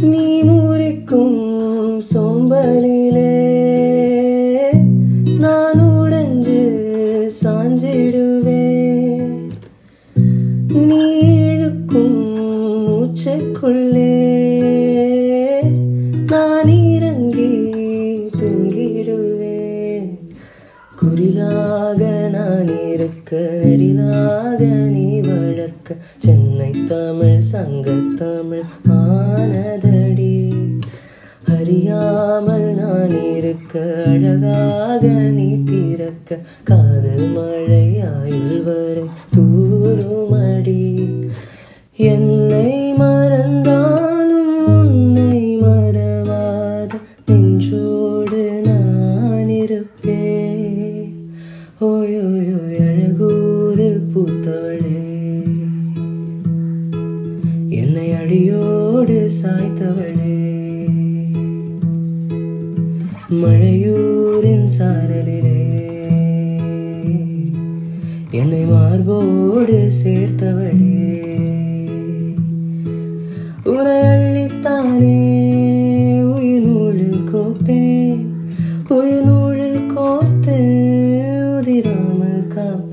நீ முறிக்கும் சோம்பலிலே நான் உடைஞ்சு சாஞ்சிடுவேன். நீ இழுக்கும் மூச்சுக்குள்ளே நான் இறங்கி தூங்கிடுவேன். குரிலாக நான் இருக்க நெடிலாக நீ வளர்க்க சென்னை தமிழ் சங்கத்தமிழ் ஆனதடி. அறியாமல் நான் இருக்க அழகாக நீ திறக்க காதல் மழை ஆயுள் வரை தூருமடி. என்னை மறந்தாலும் உன்னை மறவாத நெஞ்சோடு நான் இருப்பேன். ஓயோயோ அழகூரில் பூத்தவளே, என்னை அடியோடு சாய்த்தவளே, மழையூரின் சாரலிலே என்னை மார்போடு சேர்த்தவளே. உன்னை அள்ளித்தானே உயிர் நூலில் கோப்பேன், உயிர் நூலில் கோர்த்து உதிராமல் காப்பேன்.